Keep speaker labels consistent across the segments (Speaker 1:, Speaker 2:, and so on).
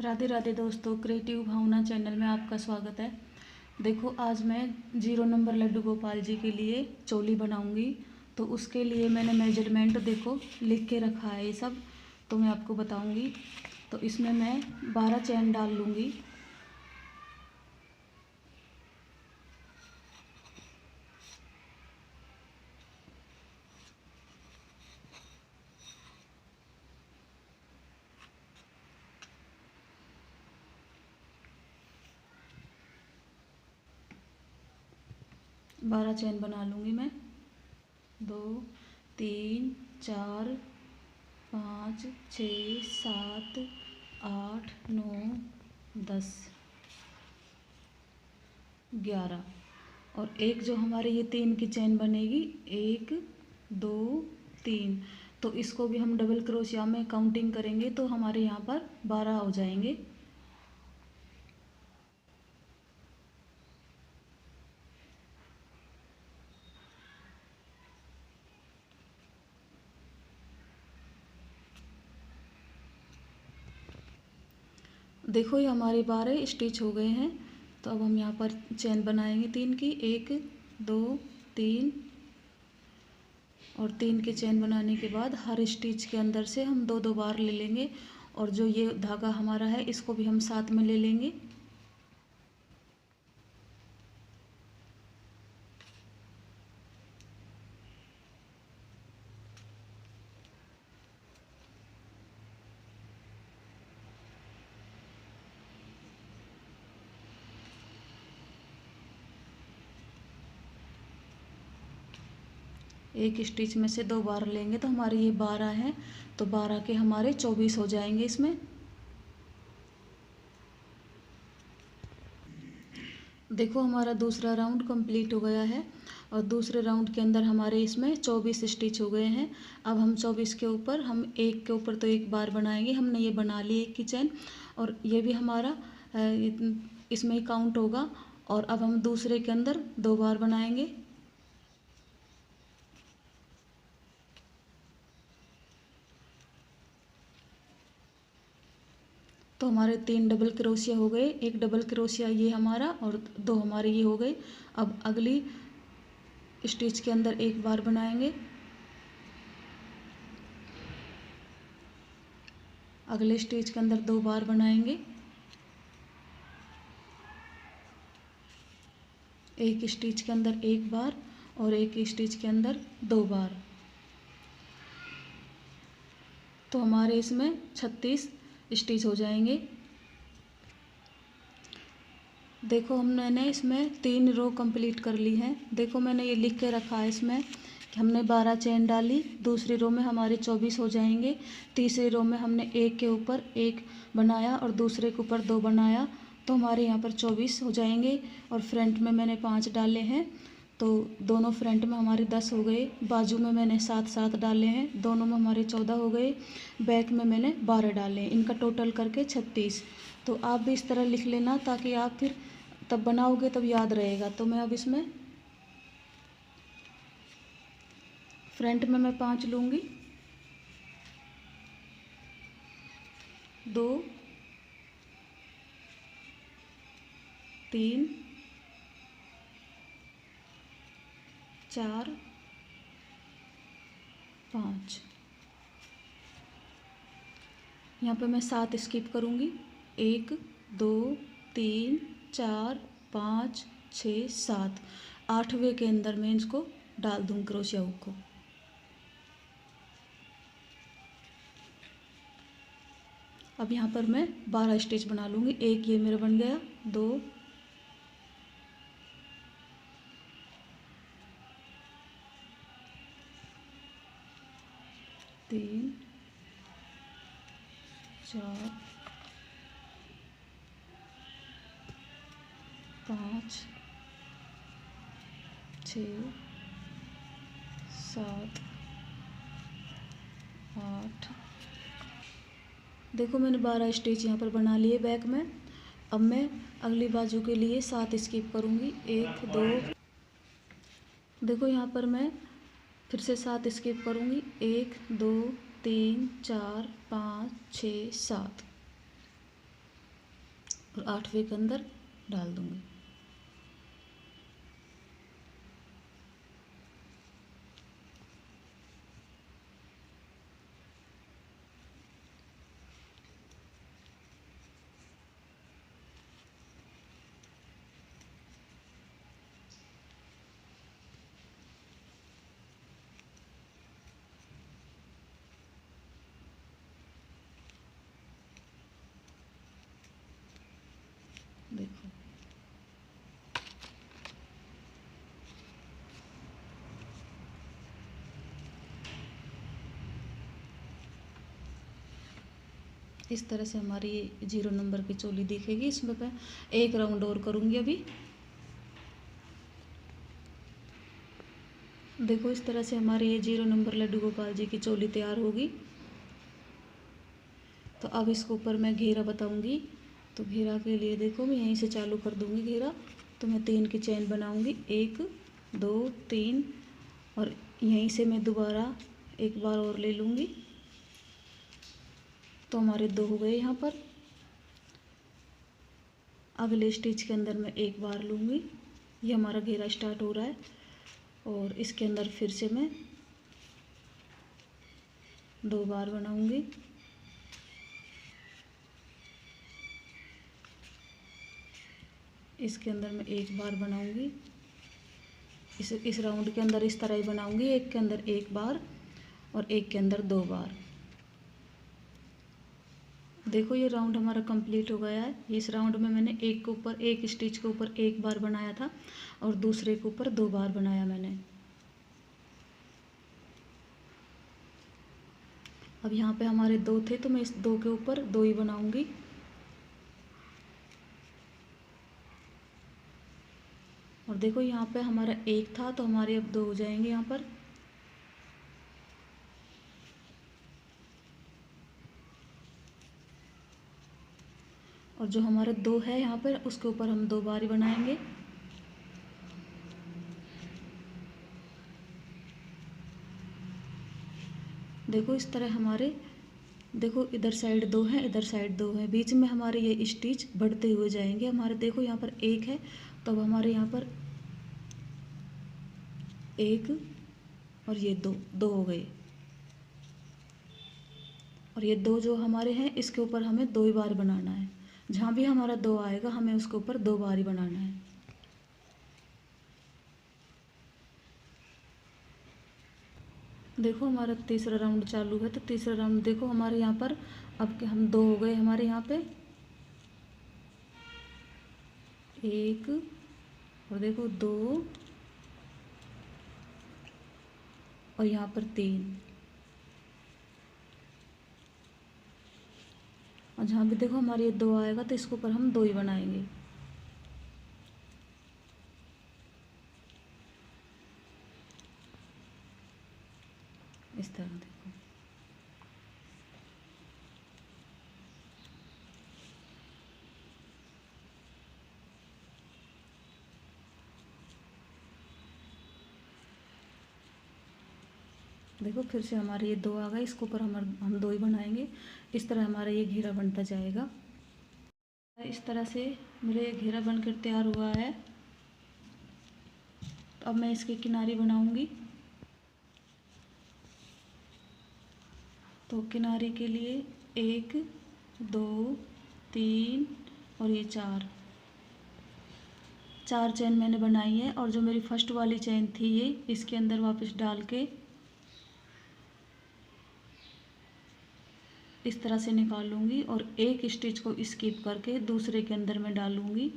Speaker 1: राधे राधे दोस्तों, क्रिएटिव भावना चैनल में आपका स्वागत है। देखो, आज मैं 0 नंबर लड्डू गोपाल जी के लिए चोली बनाऊंगी। तो उसके लिए मैंने मेजरमेंट देखो लिख के रखा है, ये सब तो मैं आपको बताऊंगी। तो इसमें मैं 12 चैन डाल लूँगी। बारह चैन बना लूँगी मैं। 2 3 4 5 6 7 8 9 10 11। और एक जो हमारे ये 3 की चैन बनेगी, 1 2 3। तो इसको भी हम डबल क्रोशिया में काउंटिंग करेंगे तो हमारे यहाँ पर 12 हो जाएंगे। देखो, ये हमारे 12 स्टिच हो गए हैं। तो अब हम यहाँ पर चैन बनाएंगे 3 की, 1 2 3। और 3 की चैन बनाने के बाद हर स्टिच के अंदर से हम 2 बार ले लेंगे। और जो ये धागा हमारा है, इसको भी हम साथ में ले लेंगे। एक स्टिच में से 2 बार लेंगे तो हमारे ये 12 हैं। तो 12 के हमारे 24 हो जाएंगे इसमें। देखो, हमारा दूसरा राउंड कंप्लीट हो गया है। और दूसरे राउंड के अंदर हमारे इसमें 24 स्टिच हो गए हैं। अब हम 24 के ऊपर हम एक के ऊपर तो एक बार बनाएंगे। हमने ये बना ली एक की चैन, और ये भी हमारा इसमें ही काउंट होगा। और अब हम दूसरे के अंदर 2 बार बनाएंगे। तो हमारे 3 डबल क्रोशिया हो गए। एक डबल क्रोशिया ये हमारा और 2 हमारे ये हो गए। अब अगली स्टिच के अंदर एक बार बनाएंगे। अगले स्टिच के अंदर 2 बार बनाएंगे। एक स्टिच के अंदर एक बार और एक स्टिच के अंदर 2 बार। तो हमारे इसमें 36 स्टिच हो जाएंगे। देखो, मैंने इसमें 3 रो कंप्लीट कर ली है। देखो, मैंने ये लिख के रखा है इसमें कि हमने 12 चैन डाली। दूसरी रो में हमारे 24 हो जाएंगे। तीसरी रो में हमने एक के ऊपर एक बनाया और दूसरे के ऊपर 2 बनाया, तो हमारे यहाँ पर 24 हो जाएंगे। और फ्रंट में मैंने 5 डाले हैं, तो दोनों फ्रंट में हमारे 10 हो गए। बाजू में मैंने 7 डाले हैं, दोनों में हमारे 14 हो गए। बैक में मैंने 12 डाले हैं, इनका टोटल करके 36। तो आप भी इस तरह लिख लेना, ताकि आप फिर तब बनाओगे तब याद रहेगा। तो मैं अब इसमें फ्रंट में मैं 5 लूँगी, 2 3 4 5। यहाँ पे मैं 7 स्किप करूँगी। 1 2 3 4 5 6 7। 8वें के अंदर मैं इसको डाल दूँ क्रोशिया हुक को। अब यहाँ पर मैं 12 स्टिच बना लूँगी। एक ये मेरा बन गया, 2 3 4 5 6 7 8। देखो, मैंने 12 स्टिच यहाँ पर बना लिए बैक में। अब मैं अगली बाजू के लिए 7 स्किप करूँगी। 1 2। देखो, यहाँ पर मैं फिर से 7 स्किप करूँगी। 1 2 3 4 5 6 7। और 8वें के अंदर डाल दूँगी। देखो इस तरह से हमारी 0 नंबर की चोली दिखेगी। इसमें मैं एक राउंड और करूँगी अभी। देखो इस तरह से हमारी ये 0 नंबर लड्डू गोपाल जी की चोली तैयार होगी। तो अब इसके ऊपर मैं घेरा बताऊंगी। तो घेरा के लिए देखो मैं यहीं से चालू कर दूंगी घेरा। तो मैं 3 की चेन बनाऊंगी, 1 2 3 और यहीं से मैं दोबारा एक बार और ले लूँगी। तो हमारे 2 हो गए यहाँ पर। अगले स्टिच के अंदर मैं एक बार लूँगी। ये हमारा घेरा स्टार्ट हो रहा है और इसके अंदर फिर से मैं 2 बार बनाऊँगी। इसके अंदर मैं एक बार बनाऊँगी। इस राउंड के अंदर इस तरह ही बनाऊँगी, एक के अंदर एक बार और एक के अंदर 2 बार। देखो ये राउंड हमारा कंप्लीट हो गया है। इस राउंड में मैंने एक के ऊपर एक स्टिच के ऊपर एक बार बनाया था और दूसरे के ऊपर 2 बार बनाया मैंने। अब यहाँ पे हमारे 2 थे तो मैं इस 2 के ऊपर 2 ही बनाऊंगी। और देखो यहाँ पे हमारा 1 था तो हमारे अब 2 हो जाएंगे यहाँ पर। और जो हमारा 2 है यहाँ पर उसके ऊपर हम 2 बार ही बनाएंगे। देखो इस तरह हमारे, देखो इधर साइड 2 है, इधर साइड 2 है, बीच में हमारे ये स्टिच बढ़ते हुए जाएंगे। हमारे देखो यहाँ पर 1 है तो अब हमारे यहाँ पर 1 और ये 2 हो गए। और ये 2 जो हमारे हैं इसके ऊपर हमें 2 ही बार बनाना है। जहाँ भी हमारा 2 आएगा हमें उसके ऊपर 2 बार ही बनाना है। देखो हमारा तीसरा राउंड चालू है। तो तीसरा राउंड देखो हमारे यहाँ पर अब के हम 2 हो गए हमारे यहाँ पे 1 और देखो 2 और यहाँ पर 3 और जहाँ भी देखो हमारे ये 2 आएगा तो इसके ऊपर हम 2 ही बनाएंगे। इस तरह देखो देखो फिर से हमारे ये 2 आ गए, इसके ऊपर हम 2 ही बनाएंगे। इस तरह हमारा ये घेरा बनता जाएगा। इस तरह से मेरा ये घेरा बनकर तैयार हुआ है। तो अब मैं इसकी किनारी बनाऊंगी। तो किनारे के लिए 1 2 3 और ये 4 चेन मैंने बनाई है। और जो मेरी फर्स्ट वाली चेन थी ये इसके अंदर वापस डाल के इस तरह से निकाल लूँगी और एक स्टिच को स्किप करके दूसरे के अंदर मैं डालूँगी।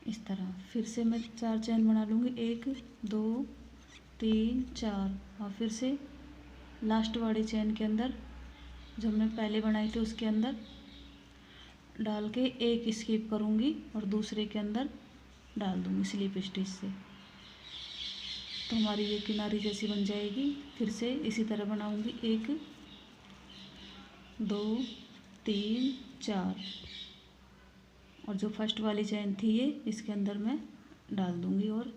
Speaker 1: इस तरह फिर से मैं 4 चेन बना लूँगी, 1 2 3 4 और फिर से लास्ट वाली चेन के अंदर जो मैं पहले बनाई थी उसके अंदर डाल के एक स्किप करूँगी और दूसरे के अंदर डाल दूँगी स्लिप स्टिच से। तो हमारी ये किनारी जैसी बन जाएगी। फिर से इसी तरह बनाऊँगी, 1 2 3 4 और जो फर्स्ट वाली चेन थी ये इसके अंदर मैं डाल दूँगी और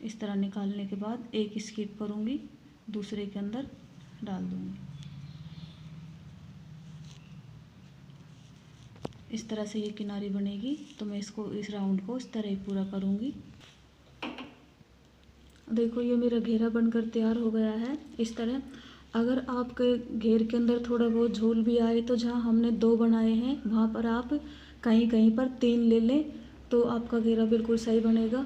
Speaker 1: इस तरह निकालने के बाद एक स्किप करूँगी दूसरे के अंदर डाल दूँगी। इस तरह से ये किनारी बनेगी। तो मैं इसको इस राउंड को इस तरह ही पूरा करूँगी। देखो ये मेरा घेरा बनकर तैयार हो गया है इस तरह। अगर आपके घेर के अंदर थोड़ा बहुत झोल भी आए तो जहाँ हमने 2 बनाए हैं वहाँ पर आप कहीं कहीं पर 3 ले लें, तो आपका घेरा बिल्कुल सही बनेगा।